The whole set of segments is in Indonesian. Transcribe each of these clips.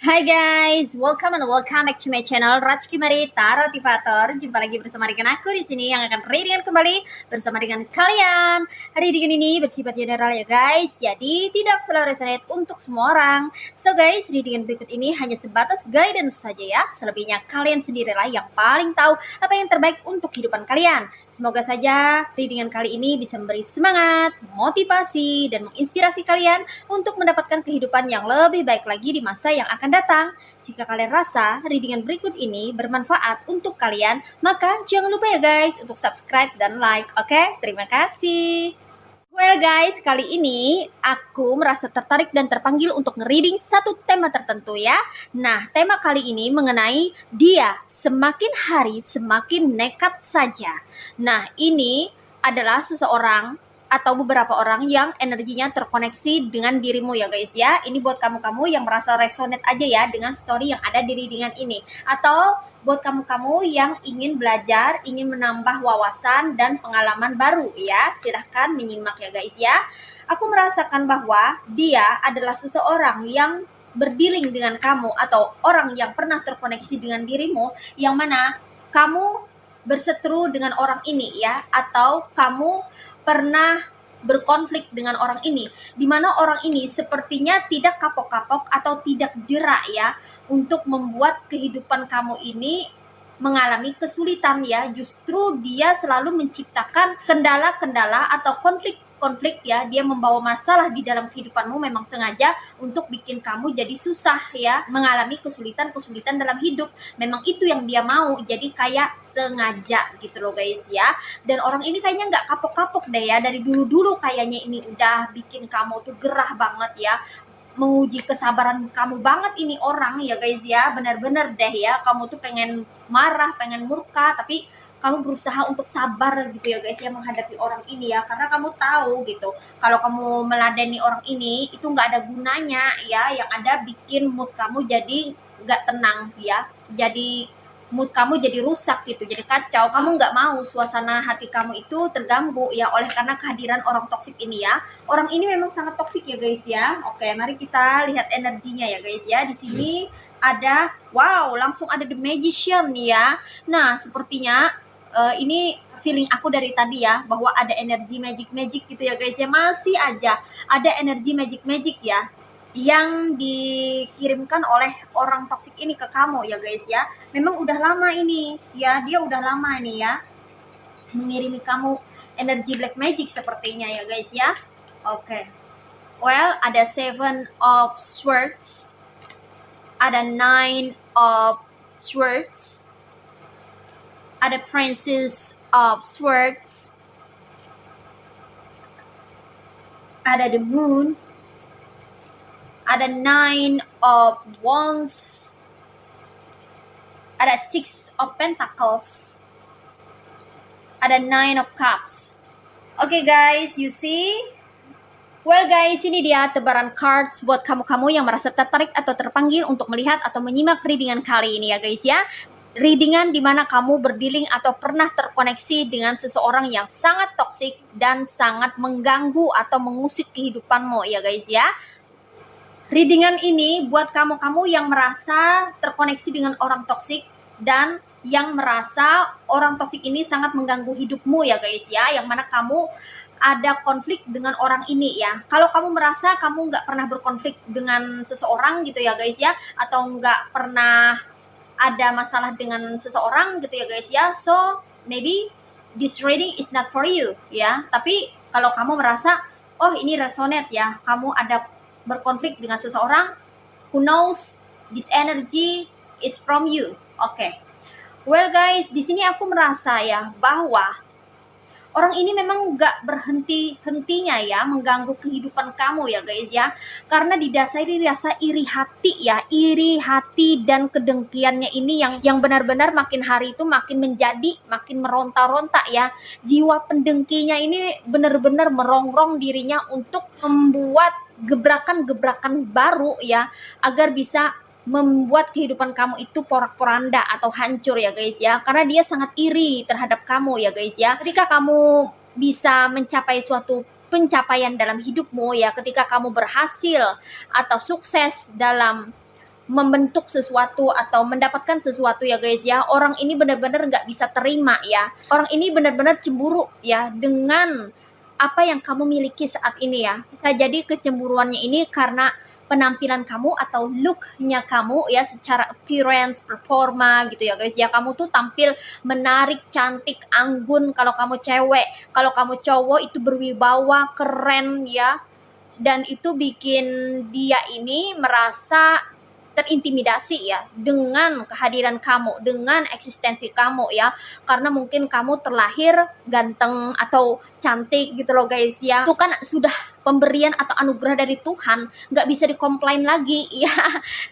Hai guys, welcome back to my channel Rajki Mari Tarot Tipator. Jumpa lagi bersama dengan aku di sini yang akan readingan kembali bersama dengan kalian. Readingan ini bersifat general ya guys, jadi tidak selalu resonate untuk semua orang. So guys, readingan berikut ini hanya sebatas guidance saja ya. Selebihnya kalian sendirilah yang paling tahu apa yang terbaik untuk kehidupan kalian. Semoga saja readingan kali ini bisa memberi semangat, motivasi, dan menginspirasi kalian untuk mendapatkan kehidupan yang lebih baik lagi di masa yang akan datang. Jika kalian rasa readingan berikut ini bermanfaat untuk kalian, maka jangan lupa ya guys untuk subscribe dan like. Oke, terima kasih. Well guys, kali ini aku merasa tertarik dan terpanggil untuk nge-reading satu tema tertentu ya. Nah, tema kali ini mengenai dia semakin hari semakin nekat saja. Nah, ini adalah seseorang atau beberapa orang yang energinya terkoneksi dengan dirimu ya guys ya. Ini buat kamu-kamu yang merasa resonate aja ya dengan story yang ada di readingan ini. Atau buat kamu-kamu yang ingin belajar, ingin menambah wawasan dan pengalaman baru ya. Silahkan menyimak ya guys ya. Aku merasakan bahwa dia adalah seseorang yang berdealing dengan kamu atau orang yang pernah terkoneksi dengan dirimu, yang mana kamu berseteru dengan orang ini ya, atau kamu pernah berkonflik dengan orang ini, di mana orang ini sepertinya tidak kapok-kapok atau tidak jerak ya untuk membuat kehidupan kamu ini mengalami kesulitan ya. Justru dia selalu menciptakan kendala-kendala atau konflik ya. Dia membawa masalah di dalam kehidupanmu memang sengaja untuk bikin kamu jadi susah ya, mengalami kesulitan-kesulitan dalam hidup. Memang itu yang dia mau, jadi kayak sengaja gitu loh guys ya. Dan orang ini kayaknya nggak kapok-kapok deh ya, dari dulu-dulu kayaknya ini udah bikin kamu tuh gerah banget ya, menguji kesabaran kamu banget ini orang ya guys ya. Benar-benar deh ya, kamu tuh pengen marah, pengen murka, tapi kamu berusaha untuk sabar gitu ya guys ya menghadapi orang ini ya, karena kamu tahu gitu kalau kamu meladeni orang ini itu nggak ada gunanya ya, yang ada bikin mood kamu jadi nggak tenang ya, jadi mood kamu jadi rusak gitu, jadi kacau. Kamu nggak mau suasana hati kamu itu terganggu ya oleh karena kehadiran orang toksik ini ya. Orang ini memang sangat toksik ya guys ya. Oke, mari kita lihat energinya ya guys ya. Di sini ada, wow, langsung ada The Magician ya. Nah, sepertinya ini feeling aku dari tadi ya, bahwa ada energi magic gitu ya guys ya. Masih aja ada energi magic ya yang dikirimkan oleh orang toksik ini ke kamu ya guys ya. Memang udah lama ini ya, dia udah lama ini ya mengirimi kamu energi black magic sepertinya ya guys ya. Oke. Well, ada Seven of Swords, ada Nine of Swords, ada Princess of Swords, ada the Moon, ada Nine of Wands, ada Six of Pentacles, ada Nine of Cups. Oke guys, you see? Well guys, ini dia tebaran cards buat kamu-kamu yang merasa tertarik atau terpanggil untuk melihat atau menyimak readingan kali ini ya guys ya. Readingan dimana kamu berdealing atau pernah terkoneksi dengan seseorang yang sangat toksik dan sangat mengganggu atau mengusik kehidupanmu ya guys ya. Readingan ini buat kamu-kamu yang merasa terkoneksi dengan orang toksik dan yang merasa orang toksik ini sangat mengganggu hidupmu ya guys ya, yang mana kamu ada konflik dengan orang ini ya. Kalau kamu merasa kamu nggak pernah berkonflik dengan seseorang gitu ya guys ya, atau nggak pernah ada masalah dengan seseorang gitu ya guys ya, so maybe this reading is not for you ya. Tapi kalau kamu merasa oh ini resonate ya, kamu ada berkonflik dengan seseorang, who knows, this energy is from you. Oke. Well guys, di sini aku merasa ya bahwa orang ini memang gak berhenti-hentinya ya mengganggu kehidupan kamu ya guys ya, karena didasari rasa iri hati dan kedengkiannya ini yang benar-benar makin hari itu makin meronta-ronta ya. Jiwa pendengkinya ini benar-benar merongrong dirinya untuk membuat gebrakan-gebrakan baru ya, agar bisa membuat kehidupan kamu itu porak-poranda atau hancur ya guys ya, karena dia sangat iri terhadap kamu ya guys ya. Ketika kamu bisa mencapai suatu pencapaian dalam hidupmu ya, ketika kamu berhasil atau sukses dalam membentuk sesuatu atau mendapatkan sesuatu ya guys ya, orang ini benar-benar nggak bisa terima ya. Orang ini benar-benar cemburu ya dengan apa yang kamu miliki saat ini ya. Bisa jadi kecemburuannya ini karena penampilan kamu atau look-nya kamu ya, secara appearance, performa gitu ya guys ya. Kamu tuh tampil menarik, cantik, anggun kalau kamu cewek. Kalau kamu cowok itu berwibawa, keren ya. Dan itu bikin dia ini merasa terintimidasi ya dengan kehadiran kamu, dengan eksistensi kamu ya. Karena mungkin kamu terlahir ganteng atau cantik gitu loh guys ya. Itu kan sudah pemberian atau anugerah dari Tuhan, nggak bisa dikomplain lagi ya.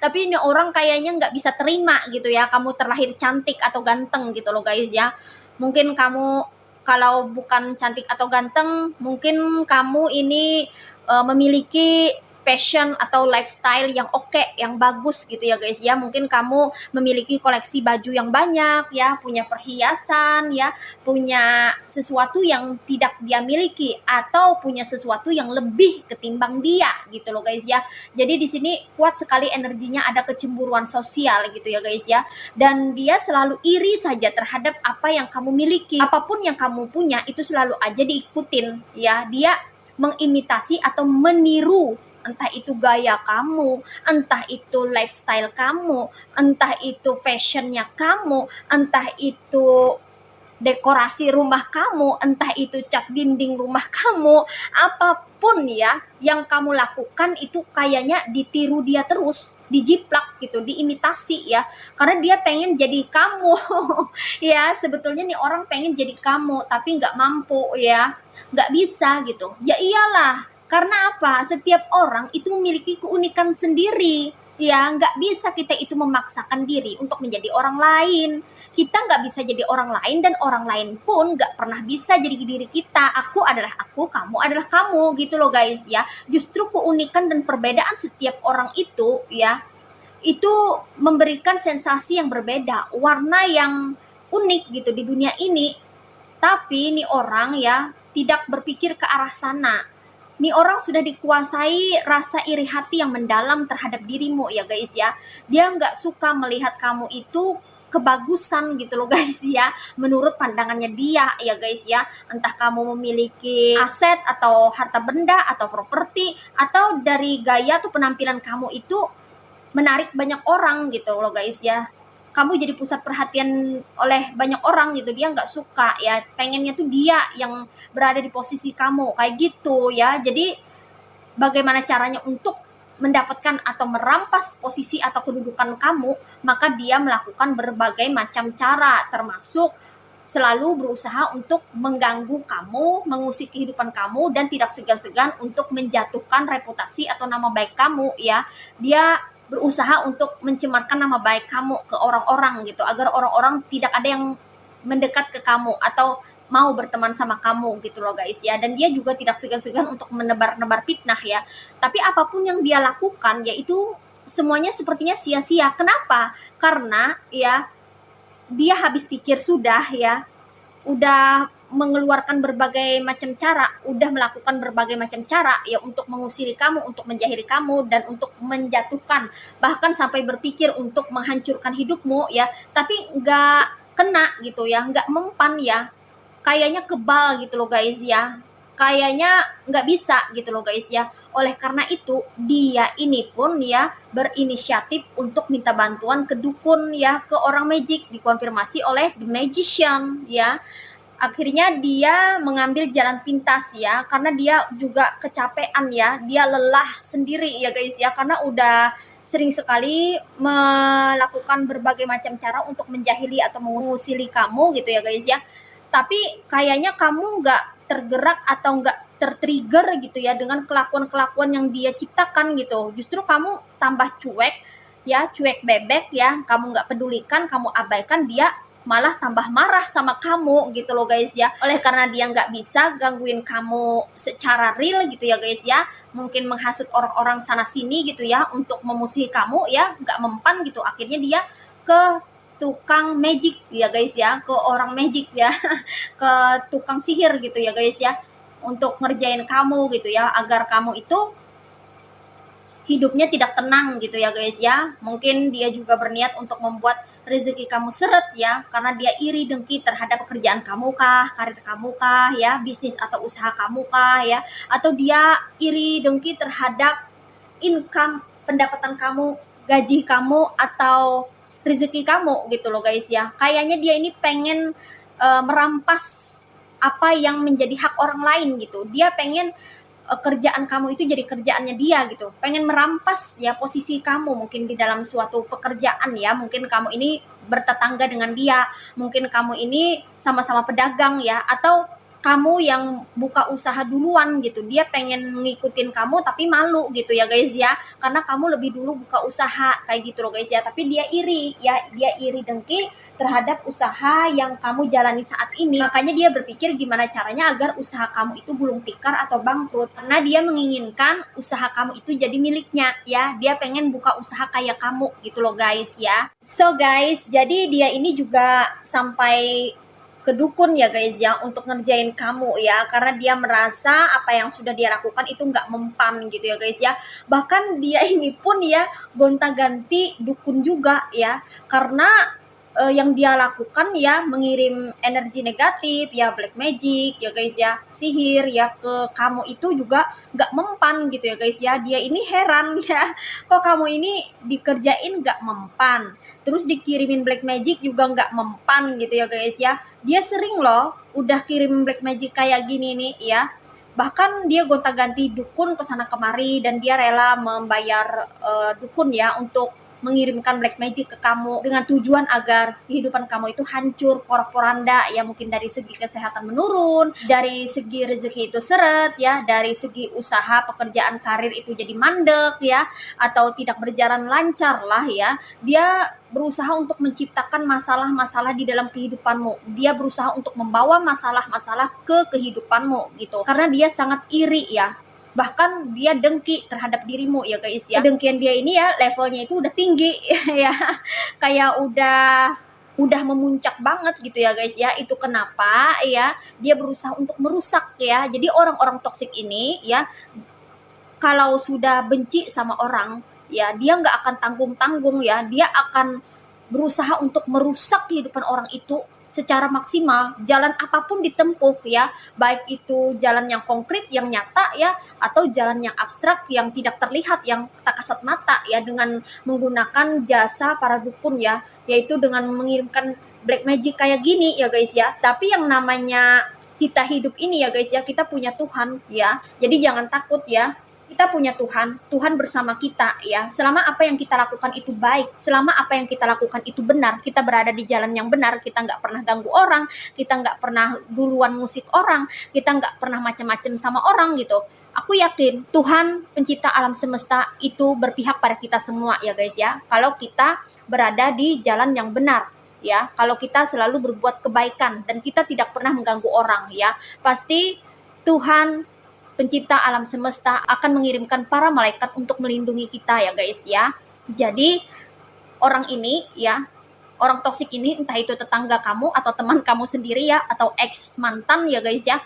Tapi ini orang kayaknya nggak bisa terima gitu ya, kamu terlahir cantik atau ganteng gitu loh guys ya. Mungkin kamu kalau bukan cantik atau ganteng, mungkin kamu ini memiliki fashion atau lifestyle yang oke, yang bagus gitu ya guys ya. Mungkin kamu memiliki koleksi baju yang banyak ya, punya perhiasan ya, punya sesuatu yang tidak dia miliki, atau punya sesuatu yang lebih ketimbang dia gitu loh guys ya. Jadi di sini kuat sekali energinya, ada kecemburuan sosial gitu ya guys ya. Dan dia selalu iri saja terhadap apa yang kamu miliki. Apapun yang kamu punya itu selalu aja diikutin ya. Dia mengimitasi atau meniru, entah itu gaya kamu, entah itu lifestyle kamu, entah itu fashionnya kamu, entah itu dekorasi rumah kamu, entah itu cat dinding rumah kamu, apapun ya yang kamu lakukan itu kayaknya ditiru dia terus, dijiplak gitu, diimitasi ya, karena dia pengen jadi kamu. Ya sebetulnya nih orang pengen jadi kamu tapi nggak mampu ya, nggak bisa gitu ya. Iyalah, karena apa, setiap orang itu memiliki keunikan sendiri ya. Nggak bisa kita itu memaksakan diri untuk menjadi orang lain. Kita nggak bisa jadi orang lain, dan orang lain pun nggak pernah bisa jadi diri kita. Aku adalah aku, kamu adalah kamu gitu loh guys ya. Justru keunikan dan perbedaan setiap orang itu ya, itu memberikan sensasi yang berbeda, warna yang unik gitu di dunia ini. Tapi nih orang ya tidak berpikir ke arah sana. Nih orang sudah dikuasai rasa iri hati yang mendalam terhadap dirimu ya guys ya. Dia nggak suka melihat kamu itu kebagusan gitu loh guys ya, menurut pandangannya dia ya guys ya. Entah kamu memiliki aset atau harta benda atau properti, atau dari gaya atau penampilan kamu itu menarik banyak orang gitu loh guys ya. Kamu jadi pusat perhatian oleh banyak orang gitu, dia nggak suka ya, pengennya tuh dia yang berada di posisi kamu kayak gitu ya. Jadi bagaimana caranya untuk mendapatkan atau merampas posisi atau kedudukan kamu, maka dia melakukan berbagai macam cara, termasuk selalu berusaha untuk mengganggu kamu, mengusik kehidupan kamu, dan tidak segan-segan untuk menjatuhkan reputasi atau nama baik kamu ya. Dia berusaha untuk mencemarkan nama baik kamu ke orang-orang gitu, agar orang-orang tidak ada yang mendekat ke kamu atau mau berteman sama kamu gitu loh guys ya. Dan dia juga tidak segan-segan untuk menebar-nebar fitnah ya. Tapi apapun yang dia lakukan yaitu semuanya sepertinya sia-sia. Kenapa? Karena ya dia habis pikir sudah ya, udah mengeluarkan berbagai macam cara, udah melakukan berbagai macam cara ya untuk mengusiri kamu, untuk menjahili kamu, dan untuk menjatuhkan, bahkan sampai berpikir untuk menghancurkan hidupmu ya. Tapi nggak kena gitu ya, nggak mempan ya, kayaknya kebal gitu loh guys ya, kayaknya nggak bisa gitu loh guys ya. Oleh karena itu dia ini pun ya berinisiatif untuk minta bantuan ke dukun ya, ke orang magic, dikonfirmasi oleh the magician ya. Akhirnya dia mengambil jalan pintas ya, karena dia juga kecapean ya, dia lelah sendiri ya guys ya, karena udah sering sekali melakukan berbagai macam cara untuk menjahili atau mengusili kamu gitu ya guys ya. Tapi kayaknya kamu nggak tergerak atau nggak tertrigger gitu ya dengan kelakuan-kelakuan yang dia ciptakan gitu. Justru kamu tambah cuek ya, cuek bebek ya, kamu nggak pedulikan, kamu abaikan, dia malah tambah marah sama kamu gitu loh guys ya. Oleh karena dia nggak bisa gangguin kamu secara real gitu ya guys ya, mungkin menghasut orang-orang sana sini gitu ya untuk memusuhi kamu ya, nggak mempan gitu. Akhirnya dia ke tukang magic ya guys ya, ke orang magic ya, ke tukang sihir gitu ya guys ya, untuk ngerjain kamu gitu ya, agar kamu itu hidupnya tidak tenang gitu ya guys ya. Mungkin dia juga berniat untuk membuat rezeki kamu seret ya, karena dia iri dengki terhadap pekerjaan kamu kah, karir kamu kah ya, bisnis atau usaha kamu kah ya, atau dia iri dengki terhadap income, pendapatan kamu, gaji kamu, atau rezeki kamu gitu loh guys ya. Kayaknya dia ini pengen merampas apa yang menjadi hak orang lain gitu. Dia pengen kerjaan kamu itu jadi kerjaannya dia gitu, pengen merampas ya posisi kamu mungkin di dalam suatu pekerjaan ya. Mungkin kamu ini bertetangga dengan dia, mungkin kamu ini sama-sama pedagang ya, atau kamu yang buka usaha duluan gitu. Dia pengen ngikutin kamu tapi malu gitu ya guys ya, karena kamu lebih dulu buka usaha kayak gitu loh guys ya. Tapi dia iri ya, dia iri dengki terhadap usaha yang kamu jalani saat ini. Makanya dia berpikir gimana caranya agar usaha kamu itu gulung tikar atau bangkrut, karena dia menginginkan usaha kamu itu jadi miliknya ya. Dia pengen buka usaha kayak kamu gitu loh guys ya. So guys, jadi dia ini juga sampai ke dukun ya guys ya untuk ngerjain kamu ya, karena dia merasa apa yang sudah dia lakukan itu nggak mempan gitu ya guys ya. Bahkan dia ini pun ya gonta-ganti dukun juga ya, karena yang dia lakukan ya mengirim energi negatif ya, black magic ya guys ya, sihir ya ke kamu itu juga nggak mempan gitu ya guys ya. Dia ini heran ya, kok kamu ini dikerjain nggak mempan, terus dikirimin black magic juga nggak mempan gitu ya guys ya. Dia sering loh udah kirim black magic kayak gini nih ya, bahkan dia gonta-ganti dukun ke sana kemari, dan dia rela membayar dukun ya untuk mengirimkan black magic ke kamu dengan tujuan agar kehidupan kamu itu hancur porak-poranda ya. Mungkin dari segi kesehatan menurun, dari segi rezeki itu seret ya, dari segi usaha pekerjaan karir itu jadi mandek ya, atau tidak berjalan lancar lah ya. Dia berusaha untuk menciptakan masalah-masalah di dalam kehidupanmu. Dia berusaha untuk membawa masalah-masalah ke kehidupanmu gitu, karena dia sangat iri ya. Bahkan dia dengki terhadap dirimu ya guys ya. Kedengkian dia ini ya levelnya itu udah tinggi ya, kayak udah memuncak banget gitu ya guys ya. Itu kenapa ya dia berusaha untuk merusak ya. Jadi orang-orang toksik ini ya, kalau sudah benci sama orang ya, dia nggak akan tanggung-tanggung ya, dia akan berusaha untuk merusak kehidupan orang itu secara maksimal. Jalan apapun ditempuh ya, baik itu jalan yang konkret yang nyata ya, atau jalan yang abstrak yang tidak terlihat, yang tak kasat mata ya, dengan menggunakan jasa para dukun ya, yaitu dengan mengirimkan black magic kayak gini ya guys ya. Tapi yang namanya kita hidup ini ya guys ya, kita punya Tuhan ya, jadi jangan takut ya. Kita punya Tuhan, Tuhan bersama kita ya. Selama apa yang kita lakukan itu baik, selama apa yang kita lakukan itu benar, kita berada di jalan yang benar, kita nggak pernah ganggu orang, kita nggak pernah duluan musik orang, kita nggak pernah macam-macam sama orang gitu. Aku yakin Tuhan pencipta alam semesta itu berpihak pada kita semua ya guys ya. Kalau kita berada di jalan yang benar ya, kalau kita selalu berbuat kebaikan dan kita tidak pernah mengganggu orang ya, pasti Tuhan pencipta alam semesta akan mengirimkan para malaikat untuk melindungi kita ya guys ya. Jadi orang ini ya, orang toksik ini, entah itu tetangga kamu atau teman kamu sendiri ya, atau ex mantan ya guys ya,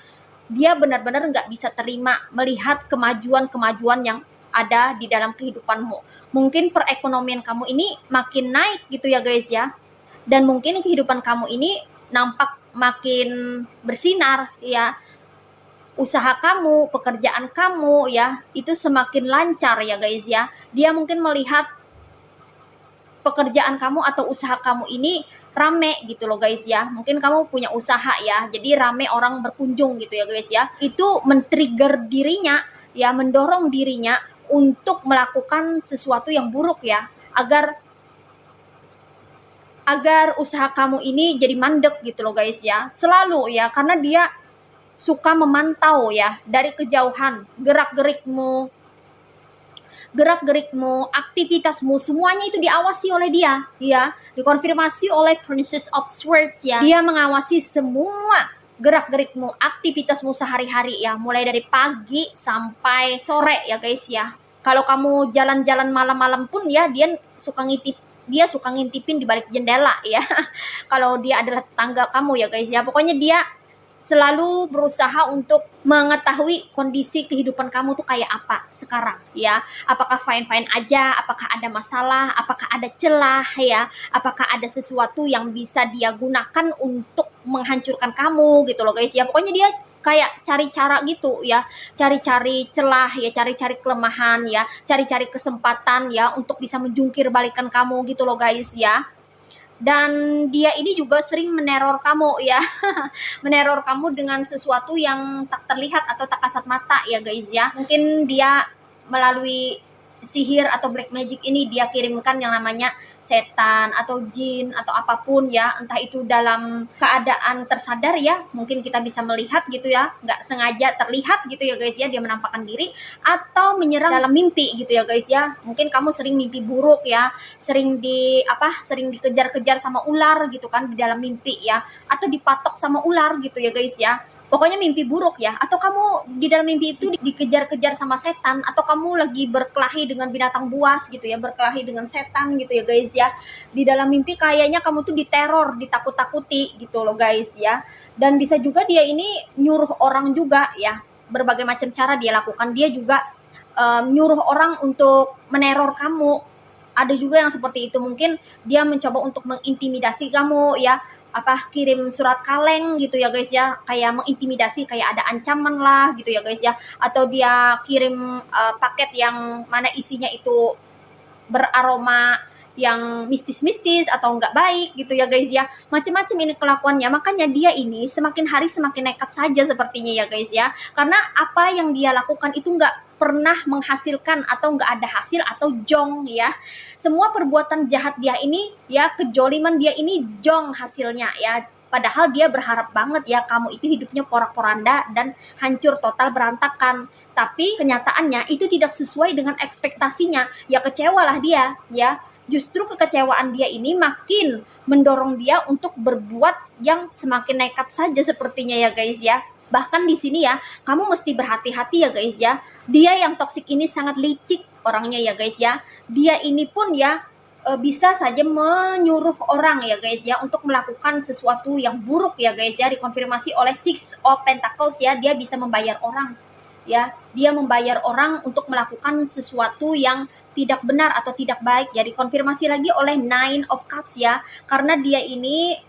dia benar-benar nggak bisa terima melihat kemajuan-kemajuan yang ada di dalam kehidupanmu. Mungkin perekonomian kamu ini makin naik gitu ya guys ya, dan mungkin kehidupan kamu ini nampak makin bersinar ya. Usaha kamu, pekerjaan kamu ya, itu semakin lancar ya guys ya. Dia mungkin melihat pekerjaan kamu atau usaha kamu ini rame gitu loh guys ya. Mungkin kamu punya usaha ya, jadi rame orang berkunjung gitu ya guys ya. Itu men-trigger dirinya ya, mendorong dirinya untuk melakukan sesuatu yang buruk ya, agar usaha kamu ini jadi mandek gitu loh guys ya. Selalu ya, karena dia suka memantau ya dari kejauhan gerak-gerikmu, aktivitasmu, semuanya itu diawasi oleh dia ya, dikonfirmasi oleh Princess of Swords ya. Dia mengawasi semua gerak-gerikmu, aktivitasmu sehari-hari ya, mulai dari pagi sampai sore ya guys ya. Kalau kamu jalan-jalan malam-malam pun ya, dia suka ngintipin di balik jendela ya. Kalau dia adalah tetangga kamu ya guys ya, pokoknya dia selalu berusaha untuk mengetahui kondisi kehidupan kamu tuh kayak apa sekarang ya. Apakah fine-fine aja, apakah ada masalah, apakah ada celah ya, apakah ada sesuatu yang bisa dia gunakan untuk menghancurkan kamu gitu loh guys ya. Pokoknya dia kayak cari cara gitu ya, cari-cari celah ya, cari-cari kelemahan ya, cari-cari kesempatan ya untuk bisa menjungkir balikan kamu gitu loh guys ya. Dan dia ini juga sering meneror kamu ya. Meneror kamu dengan sesuatu yang tak terlihat atau tak kasat mata ya guys ya. Mungkin dia melalui sihir atau black magic ini dia kirimkan yang namanya setan atau jin atau apapun ya, entah itu dalam keadaan tersadar ya, mungkin kita bisa melihat gitu ya, nggak sengaja terlihat gitu ya guys ya, dia menampakkan diri, atau menyerang dalam mimpi gitu ya guys ya. Mungkin kamu sering mimpi buruk ya, sering dikejar-kejar sama ular gitu kan di dalam mimpi ya, atau dipatok sama ular gitu ya guys ya. Pokoknya mimpi buruk ya, atau kamu di dalam mimpi itu dikejar-kejar sama setan, atau kamu lagi berkelahi dengan binatang buas gitu ya, berkelahi dengan setan gitu ya guys ya. Di dalam mimpi kayaknya kamu tuh diteror, ditakut-takuti gitu loh guys ya. Dan bisa juga dia ini nyuruh orang juga ya, berbagai macam cara dia lakukan. Dia juga nyuruh orang untuk meneror kamu. Ada juga yang seperti itu, mungkin dia mencoba untuk mengintimidasi kamu ya, kirim surat kaleng gitu ya guys ya, kayak mengintimidasi, kayak ada ancaman lah gitu ya guys ya. Atau dia kirim paket yang mana isinya itu beraroma yang mistis-mistis atau nggak baik gitu ya guys ya. Macam-macam ini kelakuannya, makanya dia ini semakin hari semakin nekat saja sepertinya ya guys ya. Karena apa yang dia lakukan itu nggak pernah menghasilkan atau nggak ada hasil atau jong ya. Semua perbuatan jahat dia ini ya, kejoliman dia ini jong hasilnya ya. Padahal dia berharap banget ya kamu itu hidupnya porak-poranda dan hancur total berantakan. Tapi kenyataannya itu tidak sesuai dengan ekspektasinya. Ya kecewalah dia ya. Justru kekecewaan dia ini makin mendorong dia untuk berbuat yang semakin nekat saja sepertinya ya guys ya. Bahkan di sini ya, kamu mesti berhati-hati ya guys ya. Dia yang toksik ini sangat licik orangnya ya guys ya. Dia ini pun ya bisa saja menyuruh orang ya guys ya untuk melakukan sesuatu yang buruk ya guys ya. Dikonfirmasi oleh Six of Pentacles ya, dia bisa membayar orang ya. Dia membayar orang untuk melakukan sesuatu yang tidak benar atau tidak baik ya. Dikonfirmasi lagi oleh Nine of Cups ya, karena dia ini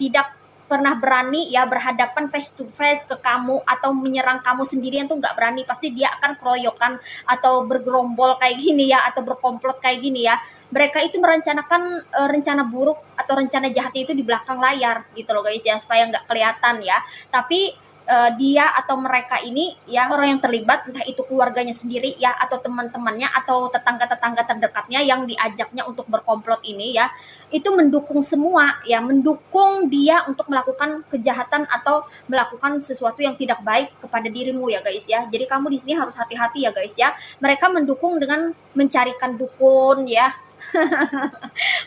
tidak pernah berani ya berhadapan face to face ke kamu atau menyerang kamu sendirian tuh nggak berani. Pasti dia akan keroyokan atau bergerombol kayak gini ya, atau berkomplot kayak gini ya. Mereka itu merencanakan rencana buruk atau rencana jahatnya itu di belakang layar gitu loh guys ya, supaya nggak kelihatan ya. Tapi dia atau mereka ini ya, orang yang terlibat, entah itu keluarganya sendiri ya, atau teman-temannya atau tetangga-tetangga terdekatnya yang diajaknya untuk berkomplot ini ya, itu mendukung semua ya, mendukung dia untuk melakukan kejahatan atau melakukan sesuatu yang tidak baik kepada dirimu ya guys ya. Jadi kamu di sini harus hati-hati ya guys ya. Mereka mendukung dengan mencarikan dukun ya.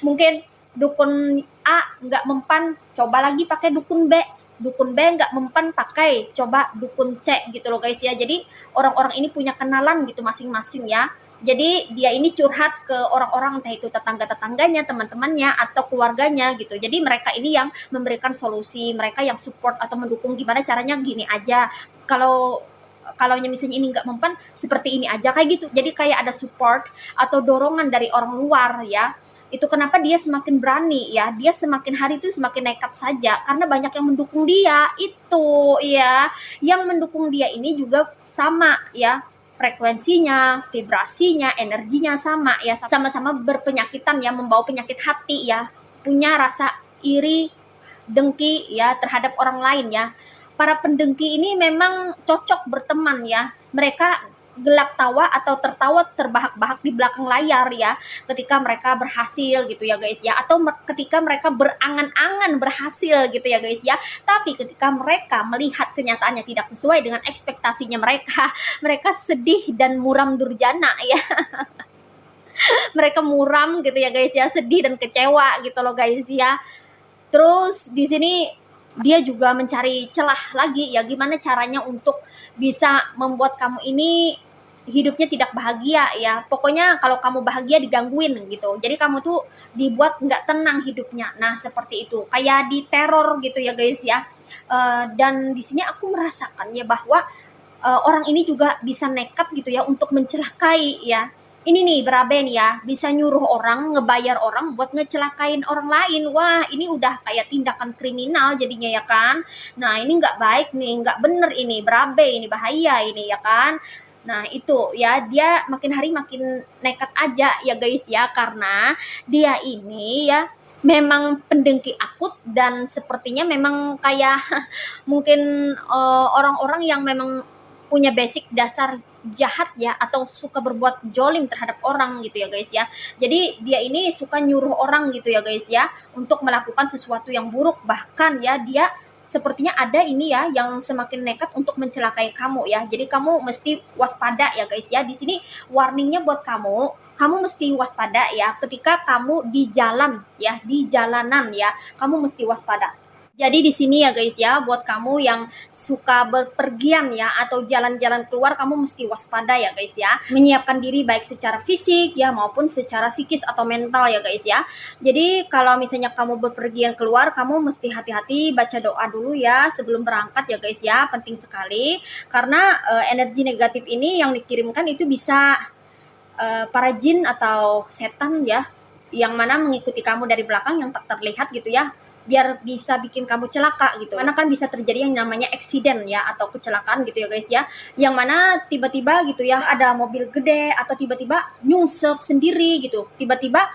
Mungkin dukun A nggak mempan, coba lagi pakai dukun B. Dukun B nggak mempan, pakai coba dukun C gitu loh guys ya. Jadi orang-orang ini punya kenalan gitu masing-masing ya. Jadi dia ini curhat ke orang-orang, entah itu tetangga-tetangganya, teman-temannya, atau keluarganya gitu. Jadi mereka ini yang memberikan solusi, mereka yang support atau mendukung, gimana caranya gini aja. Kalau misalnya ini nggak mempan, seperti ini aja kayak gitu. Jadi kayak ada support atau dorongan dari orang luar ya. Itu kenapa dia semakin berani ya, dia semakin hari itu semakin nekat saja karena banyak yang mendukung dia itu ya. Yang mendukung dia ini juga sama ya, frekuensinya, vibrasinya, energinya sama ya, sama-sama berpenyakitan ya, membawa penyakit hati ya, punya rasa iri, dengki ya terhadap orang lain ya. Para pendengki ini memang cocok berteman ya. Mereka gelak tawa atau tertawa terbahak-bahak di belakang layar ya, ketika mereka berhasil gitu ya guys ya, atau ketika mereka berangan-angan berhasil gitu ya guys ya. Tapi ketika mereka melihat kenyataannya tidak sesuai dengan ekspektasinya mereka, mereka sedih dan muram durjana ya. Mereka muram gitu ya guys ya, sedih dan kecewa gitu loh guys ya. Terus di sini dia juga mencari celah lagi ya, gimana caranya untuk bisa membuat kamu ini hidupnya tidak bahagia ya. Pokoknya kalau kamu bahagia digangguin gitu, jadi kamu tuh dibuat nggak tenang hidupnya. Nah seperti itu, kayak diteror gitu ya guys ya. Dan di sini aku merasakan ya bahwa orang ini juga bisa nekat gitu ya untuk mencelakai ya. Ini nih berabe nih ya, bisa nyuruh orang, ngebayar orang buat ngecelakain orang lain. Wah, ini udah kayak tindakan kriminal jadinya ya kan. Nah, ini nggak baik nih, nggak bener ini, berabe ini, bahaya ini ya kan. Nah, itu ya, dia makin hari makin nekat aja ya guys ya, karena dia ini ya memang pendengki akut dan sepertinya memang kayak mungkin orang-orang yang memang punya basic dasar jahat ya, atau suka berbuat jolim terhadap orang gitu ya guys ya. Jadi dia ini suka nyuruh orang gitu ya guys ya untuk melakukan sesuatu yang buruk, bahkan ya dia sepertinya ada ini ya yang semakin nekat untuk mencelakai kamu ya. Jadi kamu mesti waspada ya guys ya. Di sini warningnya buat kamu, kamu mesti waspada ya ketika kamu di jalan ya, di jalanan ya, kamu mesti waspada. Jadi di sini ya guys ya, buat kamu yang suka berpergian ya atau jalan-jalan keluar, kamu mesti waspada ya guys ya. Menyiapkan diri baik secara fisik ya maupun secara psikis atau mental ya guys ya. Jadi kalau misalnya kamu berpergian keluar, kamu mesti hati-hati, baca doa dulu ya sebelum berangkat ya guys ya. Penting sekali karena energi negatif ini yang dikirimkan itu bisa para jin atau setan ya, yang mana mengikuti kamu dari belakang yang tak terlihat gitu ya, biar bisa bikin kamu celaka gitu. Karena kan bisa terjadi yang namanya accident ya atau kecelakaan gitu ya guys ya. Yang mana tiba-tiba gitu ya ada mobil gede atau tiba-tiba nyungsep sendiri gitu. Tiba-tiba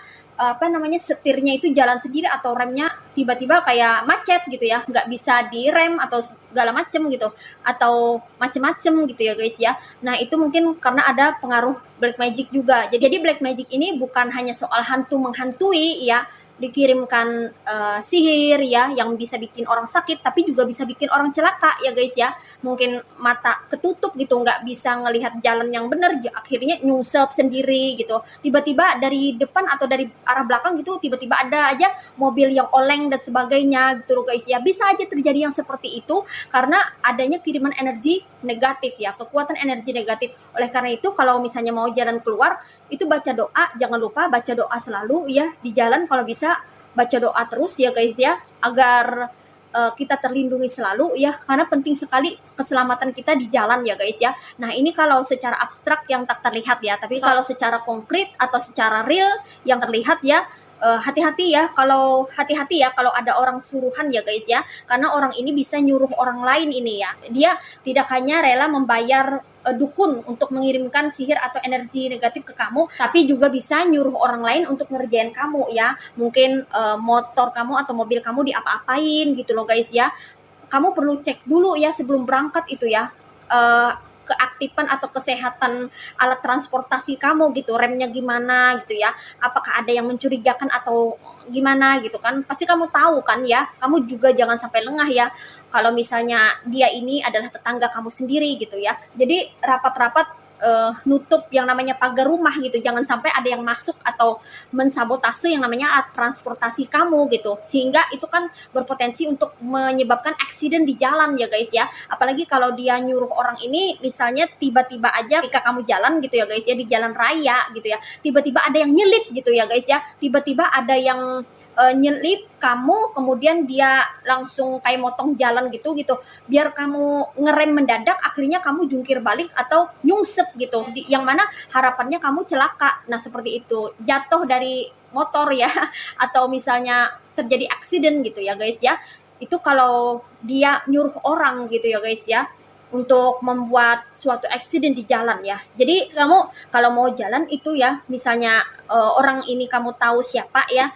setirnya itu jalan sendiri atau remnya tiba-tiba kayak macet gitu ya, nggak bisa direm atau segala macem gitu, atau macem-macem gitu ya guys ya. Nah itu mungkin karena ada pengaruh black magic juga. Jadi black magic ini bukan hanya soal hantu menghantui ya, dikirimkan sihir ya yang bisa bikin orang sakit, tapi juga bisa bikin orang celaka ya guys ya. Mungkin mata ketutup gitu, nggak bisa ngelihat jalan yang benar, akhirnya nyungsep sendiri gitu. Tiba-tiba dari depan atau dari arah belakang gitu, tiba-tiba ada aja mobil yang oleng dan sebagainya gitu loh guys ya. Bisa aja terjadi yang seperti itu karena adanya kiriman energi negatif ya, kekuatan energi negatif. Oleh karena itu kalau misalnya mau jalan keluar, itu baca doa, jangan lupa baca doa selalu ya di jalan. Kalau bisa baca doa terus ya guys ya, agar kita terlindungi selalu ya, karena penting sekali keselamatan kita di jalan ya guys ya. Nah ini kalau secara abstrak yang tak terlihat ya, tapi kalau secara konkret atau secara real yang terlihat ya, hati-hati ya kalau ada orang suruhan ya guys ya, karena orang ini bisa nyuruh orang lain ini ya. Dia tidak hanya rela membayar dukun untuk mengirimkan sihir atau energi negatif ke kamu, tapi juga bisa nyuruh orang lain untuk ngerjain kamu ya. Mungkin motor kamu atau mobil kamu diapa-apain gitu loh guys ya. Kamu perlu cek dulu ya sebelum berangkat itu ya, keaktifan atau kesehatan alat transportasi kamu gitu, remnya gimana gitu ya, apakah ada yang mencurigakan atau gimana gitu kan. Pasti kamu tahu kan ya. Kamu juga jangan sampai lengah ya kalau misalnya dia ini adalah tetangga kamu sendiri gitu ya. Jadi rapat-rapat nutup yang namanya pagar rumah gitu, jangan sampai ada yang masuk atau mensabotase yang namanya alat transportasi kamu gitu, sehingga itu kan berpotensi untuk menyebabkan accident di jalan ya guys ya. Apalagi kalau dia nyuruh orang ini, misalnya tiba-tiba aja ketika kamu jalan gitu ya guys ya, di jalan raya gitu ya, tiba-tiba ada yang nyelip gitu ya guys ya, tiba-tiba ada yang nyelip kamu, kemudian dia langsung kayak motong jalan gitu, biar kamu ngerem mendadak, akhirnya kamu jungkir balik atau nyungsep gitu, yang mana harapannya kamu celaka. Nah seperti itu, jatuh dari motor ya atau misalnya terjadi accident gitu ya guys ya. Itu kalau dia nyuruh orang gitu ya guys ya, untuk membuat suatu accident di jalan ya. Jadi kamu kalau mau jalan itu ya, misalnya orang ini kamu tahu siapa ya,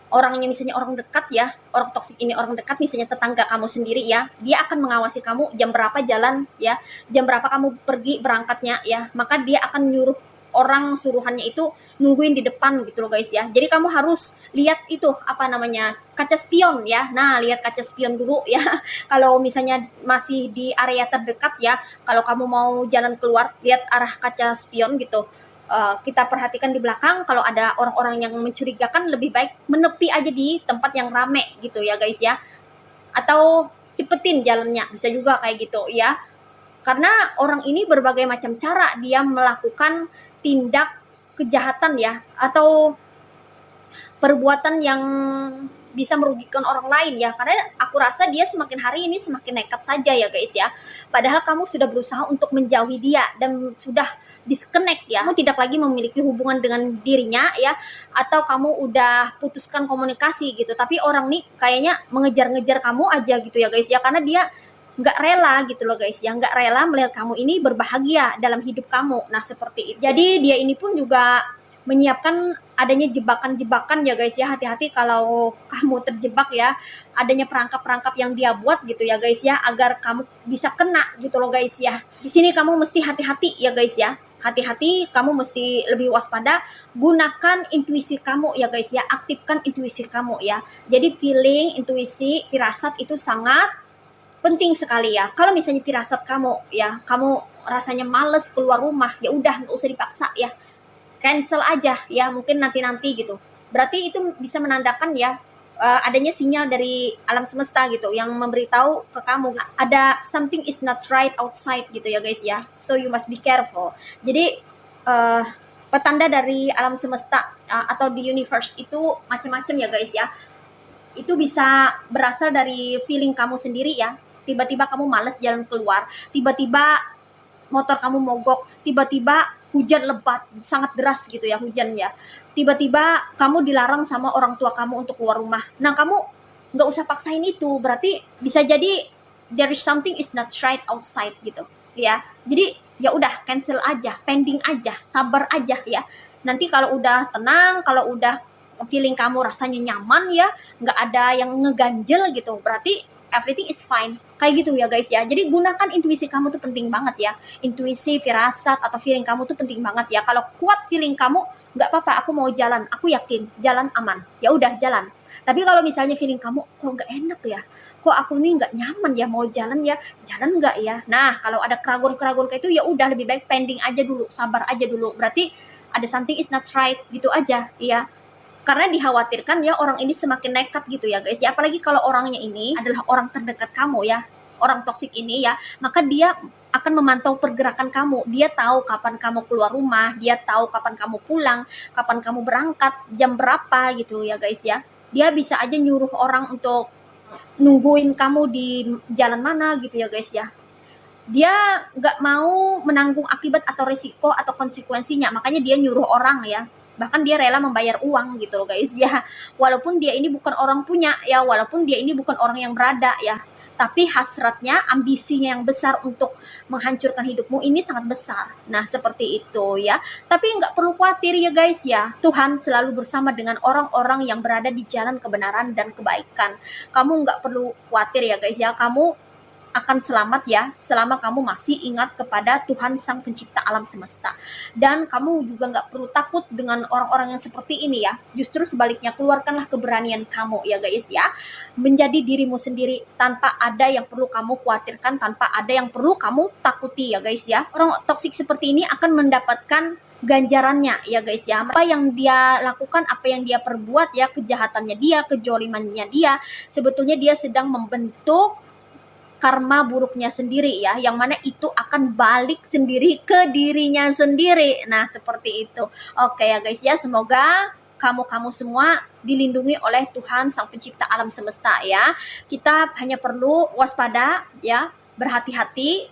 orangnya misalnya orang dekat ya, orang toksik ini orang dekat, misalnya tetangga kamu sendiri ya, dia akan mengawasi kamu jam berapa jalan ya, jam berapa kamu pergi berangkatnya ya, maka dia akan nyuruh orang suruhannya itu nungguin di depan gitu loh guys ya. Jadi kamu harus lihat itu kaca spion ya. Nah lihat kaca spion dulu ya kalau misalnya masih di area terdekat ya, kalau kamu mau jalan keluar, lihat arah kaca spion gitu. Kita perhatikan di belakang, kalau ada orang-orang yang mencurigakan lebih baik menepi aja di tempat yang rame gitu ya guys ya, atau cepetin jalannya, bisa juga kayak gitu ya. Karena orang ini berbagai macam cara dia melakukan tindak kejahatan ya, atau perbuatan yang bisa merugikan orang lain ya, karena aku rasa dia semakin hari ini semakin nekat saja ya guys ya. Padahal kamu sudah berusaha untuk menjauhi dia dan sudah disconnect ya, kamu tidak lagi memiliki hubungan dengan dirinya ya, atau kamu udah putuskan komunikasi gitu, tapi orang nih kayaknya mengejar-ngejar kamu aja gitu ya guys ya, karena dia nggak rela gitu loh guys ya, nggak rela melihat kamu ini berbahagia dalam hidup kamu. Nah seperti itu, jadi dia ini pun juga menyiapkan adanya jebakan-jebakan ya guys ya. Hati-hati kalau kamu terjebak ya, adanya perangkap-perangkap yang dia buat gitu ya guys ya, agar kamu bisa kena gitu loh guys ya. Di sini kamu mesti hati-hati ya guys ya, hati-hati, kamu mesti lebih waspada. Gunakan intuisi kamu ya guys ya, aktifkan intuisi kamu ya. Jadi feeling, intuisi, firasat itu sangat penting sekali ya. Kalau misalnya firasat kamu ya, kamu rasanya males keluar rumah, ya udah nggak usah dipaksa ya, cancel aja ya, mungkin nanti gitu. Berarti itu bisa menandakan ya adanya sinyal dari alam semesta gitu yang memberitahu ke kamu ada something is not right outside gitu ya guys ya, so you must be careful. Jadi petanda dari alam semesta atau di universe itu macam-macam ya guys ya. Itu bisa berasal dari feeling kamu sendiri ya, tiba-tiba kamu males jalan keluar, tiba-tiba motor kamu mogok, tiba-tiba hujan lebat, sangat deras gitu ya hujannya. Tiba-tiba kamu dilarang sama orang tua kamu untuk keluar rumah. Nah kamu nggak usah paksain itu, berarti bisa jadi there is something is not right outside gitu ya. Jadi ya udah cancel aja, pending aja, sabar aja ya. Nanti kalau udah tenang, kalau udah feeling kamu rasanya nyaman ya, nggak ada yang ngeganjel gitu, berarti everything is fine. Kayak gitu ya guys ya. Jadi gunakan intuisi kamu tuh penting banget ya. Intuisi, firasat, atau feeling kamu tuh penting banget ya. Kalau kuat feeling kamu, nggak apa-apa, aku mau jalan, aku yakin jalan aman, ya udah jalan. Tapi kalau misalnya feeling kamu kok nggak enak ya, kok aku nih nggak nyaman ya, mau jalan ya, jalan nggak ya. Nah kalau ada keraguan-keraguan kayak itu, ya udah lebih baik pending aja dulu, sabar aja dulu. Berarti ada something is not right gitu aja ya. Karena dikhawatirkan ya orang ini semakin nekat gitu ya guys ya, apalagi kalau orangnya ini adalah orang terdekat kamu ya, orang toksik ini ya, maka dia akan memantau pergerakan kamu. Dia tahu kapan kamu keluar rumah, dia tahu kapan kamu pulang, kapan kamu berangkat, jam berapa gitu ya guys ya. Dia bisa aja nyuruh orang untuk nungguin kamu di jalan mana gitu ya guys ya. Dia nggak mau menanggung akibat atau risiko atau konsekuensinya, makanya dia nyuruh orang ya. Bahkan dia rela membayar uang gitu loh guys ya, walaupun dia ini bukan orang punya ya, walaupun dia ini bukan orang yang berada ya, tapi hasratnya, ambisinya yang besar untuk menghancurkan hidupmu ini sangat besar. Nah seperti itu ya, tapi nggak perlu khawatir ya guys ya, Tuhan selalu bersama dengan orang-orang yang berada di jalan kebenaran dan kebaikan. Kamu nggak perlu khawatir ya guys ya, kamu akan selamat ya, selama kamu masih ingat kepada Tuhan Sang Pencipta alam semesta. Dan kamu juga nggak perlu takut dengan orang-orang yang seperti ini ya. Justru sebaliknya, keluarkanlah keberanian kamu ya guys ya, menjadi dirimu sendiri tanpa ada yang perlu kamu khawatirkan, tanpa ada yang perlu kamu takuti ya guys ya. Orang toksik seperti ini akan mendapatkan ganjarannya ya guys ya. Apa yang dia lakukan, apa yang dia perbuat ya, kejahatannya dia, kejolimannya dia, sebetulnya dia sedang membentuk karma buruknya sendiri ya, yang mana itu akan balik sendiri ke dirinya sendiri. Nah seperti itu. Oke ya guys ya, semoga kamu semua dilindungi oleh Tuhan Sang Pencipta alam semesta ya. Kita hanya perlu waspada ya, berhati-hati,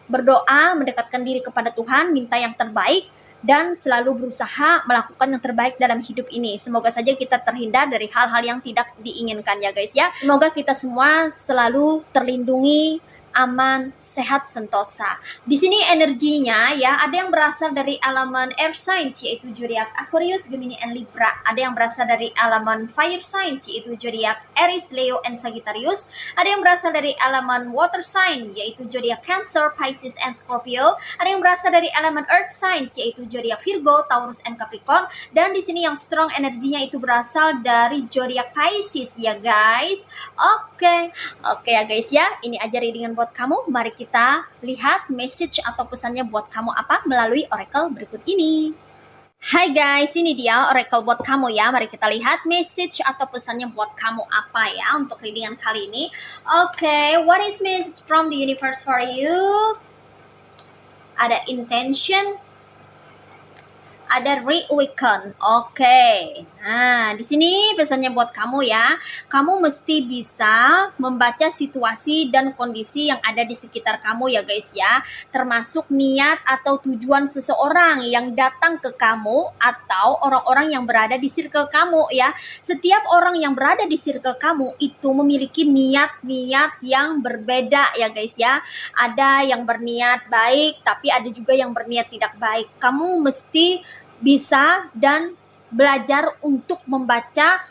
berdoa, mendekatkan diri kepada Tuhan, minta yang terbaik, dan selalu berusaha melakukan yang terbaik dalam hidup ini. Semoga saja kita terhindar dari hal-hal yang tidak diinginkan ya guys ya. Semoga kita semua selalu terlindungi, aman, sehat, sentosa. Di sini energinya ya, ada yang berasal dari elemen air signs yaitu zodiak Aquarius, Gemini, and Libra. Ada yang berasal dari elemen fire signs yaitu zodiak Aries, Leo, and Sagittarius. Ada yang berasal dari elemen water sign yaitu zodiak Cancer, Pisces, and Scorpio. Ada yang berasal dari elemen earth signs yaitu zodiak Virgo, Taurus, and Capricorn. Dan di sini yang strong energinya itu berasal dari zodiak Pisces ya guys. Oke ya guys ya, ini aja readingan buat kamu. Mari kita lihat message atau pesannya buat kamu apa melalui oracle berikut ini. Hai guys, ini dia oracle buat kamu ya. Mari kita lihat message atau pesannya buat kamu apa ya untuk readingan kali ini. Oke, what is message from the universe for you? Ada intention, ada reawaken. Oke, Nah, di sini pesannya buat kamu ya. Kamu mesti bisa membaca situasi dan kondisi yang ada di sekitar kamu ya guys ya. Termasuk niat atau tujuan seseorang yang datang ke kamu atau orang-orang yang berada di circle kamu ya. Setiap orang yang berada di circle kamu itu memiliki niat-niat yang berbeda ya guys ya. Ada yang berniat baik, tapi ada juga yang berniat tidak baik. Kamu mesti bisa dan belajar untuk membaca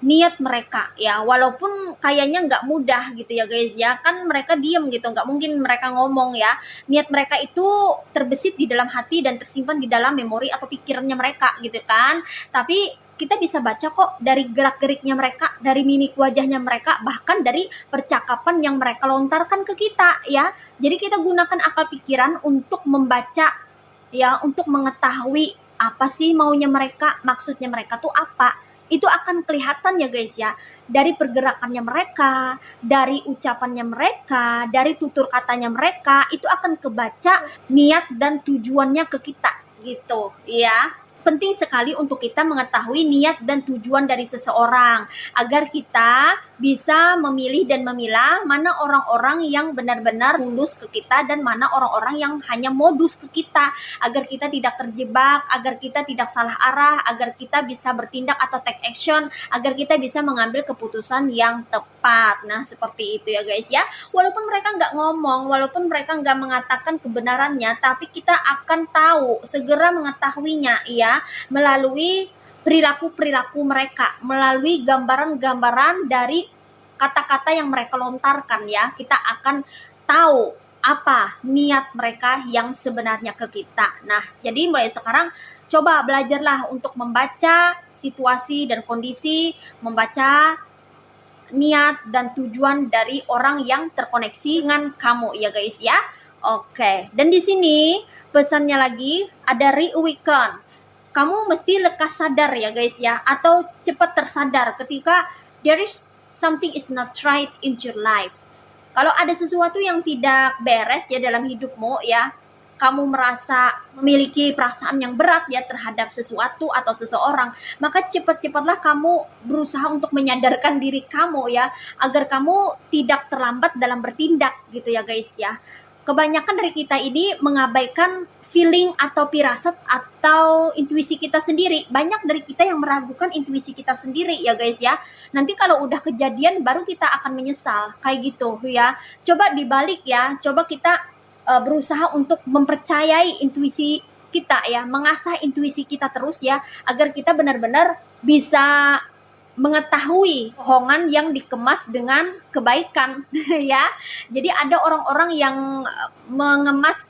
niat mereka ya, walaupun kayaknya nggak mudah gitu ya guys ya, kan mereka diem gitu, nggak mungkin mereka ngomong ya. Niat mereka itu terbesit di dalam hati dan tersimpan di dalam memori atau pikirannya mereka gitu kan. Tapi kita bisa baca kok dari gerak-geriknya mereka, dari mimik wajahnya mereka, bahkan dari percakapan yang mereka lontarkan ke kita ya. Jadi kita gunakan akal pikiran untuk membaca ya, untuk mengetahui apa sih maunya mereka, maksudnya mereka tuh apa. Itu akan kelihatan ya guys ya, dari pergerakannya mereka, dari ucapannya mereka, dari tutur katanya mereka, itu akan kebaca niat dan tujuannya ke kita gitu ya. Penting sekali untuk kita mengetahui niat dan tujuan dari seseorang agar kita bisa memilih dan memilah mana orang-orang yang benar-benar tulus ke kita dan mana orang-orang yang hanya modus ke kita, agar kita tidak terjebak, agar kita tidak salah arah, agar kita bisa bertindak atau take action, agar kita bisa mengambil keputusan yang tepat. Nah, seperti itu ya guys ya. Walaupun mereka nggak ngomong, walaupun mereka nggak mengatakan kebenarannya, tapi kita akan tahu, segera mengetahuinya ya, melalui perilaku-perilaku mereka, melalui gambaran-gambaran dari kata-kata yang mereka lontarkan ya. Kita akan tahu apa niat mereka yang sebenarnya ke kita. Nah, jadi mulai sekarang coba belajarlah untuk membaca situasi dan kondisi, membaca niat dan tujuan dari orang yang terkoneksi dengan kamu ya guys ya. Oke, dan di sini pesannya lagi ada reawaken. Kamu mesti lekas sadar ya guys ya, atau cepat tersadar ketika there is something is not right in your life. Kalau ada sesuatu yang tidak beres ya dalam hidupmu ya, kamu merasa memiliki perasaan yang berat ya terhadap sesuatu atau seseorang, maka cepat-cepatlah kamu berusaha untuk menyadarkan diri kamu ya, agar kamu tidak terlambat dalam bertindak gitu ya guys ya. Kebanyakan dari kita ini mengabaikan feeling atau firasat atau intuisi kita sendiri. Banyak dari kita yang meragukan intuisi kita sendiri ya guys ya. Nanti kalau udah kejadian baru kita akan menyesal kayak gitu ya. Coba dibalik ya, coba kita berusaha untuk mempercayai intuisi kita ya, mengasah intuisi kita terus ya, agar kita benar-benar bisa mengetahui bohongan yang dikemas dengan kebaikan ya. Jadi ada orang-orang yang mengemas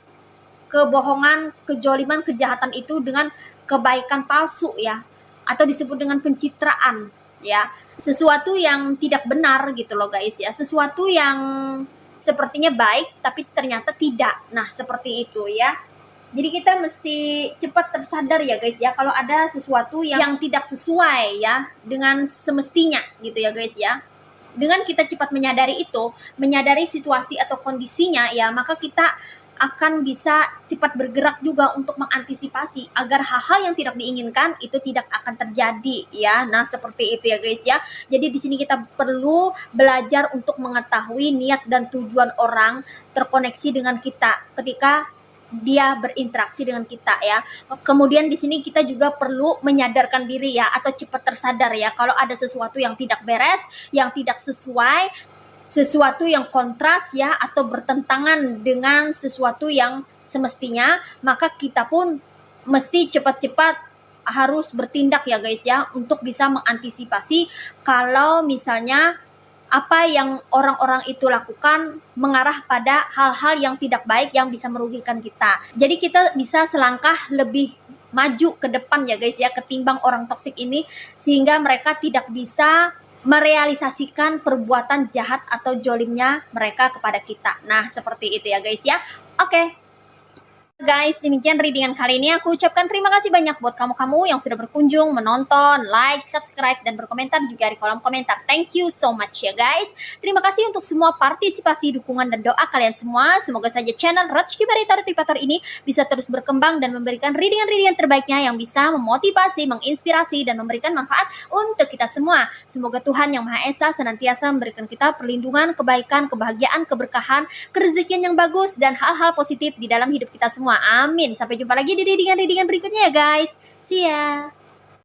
kebohongan, kejoliman, kejahatan itu dengan kebaikan palsu ya, atau disebut dengan pencitraan ya, sesuatu yang tidak benar gitu loh guys ya, sesuatu yang sepertinya baik tapi ternyata tidak. Nah, seperti itu ya. Jadi kita mesti cepat tersadar ya guys ya, kalau ada sesuatu yang tidak sesuai ya dengan semestinya gitu ya guys ya. Dengan kita cepat menyadari itu, menyadari situasi atau kondisinya ya, maka kita akan bisa cepat bergerak juga untuk mengantisipasi agar hal-hal yang tidak diinginkan itu tidak akan terjadi ya. Nah, seperti itu ya guys ya. Jadi di sini kita perlu belajar untuk mengetahui niat dan tujuan orang terkoneksi dengan kita ketika dia berinteraksi dengan kita ya. Kemudian di sini kita juga perlu menyadarkan diri ya, atau cepat tersadar ya, kalau ada sesuatu yang tidak beres, yang tidak sesuai, sesuatu yang kontras ya, atau bertentangan dengan sesuatu yang semestinya, maka kita pun mesti cepat-cepat harus bertindak ya guys ya, untuk bisa mengantisipasi kalau misalnya apa yang orang-orang itu lakukan mengarah pada hal-hal yang tidak baik yang bisa merugikan kita. Jadi kita bisa selangkah lebih maju ke depan ya guys ya, ketimbang orang toksik ini, sehingga mereka tidak bisa merealisasikan perbuatan jahat atau jolimnya mereka kepada kita. Nah, seperti itu ya guys ya. Oke. Guys, demikian readingan kali ini. Aku ucapkan terima kasih banyak buat kamu-kamu yang sudah berkunjung, menonton, like, subscribe, dan berkomentar juga di kolom komentar. Thank you so much ya guys. Terima kasih untuk semua partisipasi, dukungan, dan doa kalian semua. Semoga saja channel Ratchki Mari Tarot Tipatar ini bisa terus berkembang dan memberikan readingan-readingan terbaiknya yang bisa memotivasi, menginspirasi, dan memberikan manfaat untuk kita semua. Semoga Tuhan Yang Maha Esa senantiasa memberikan kita perlindungan, kebaikan, kebahagiaan, keberkahan, kerezekian yang bagus, dan hal-hal positif di dalam hidup kita semua. Amin. Sampai jumpa lagi di readingan-readingan berikutnya ya guys. See ya.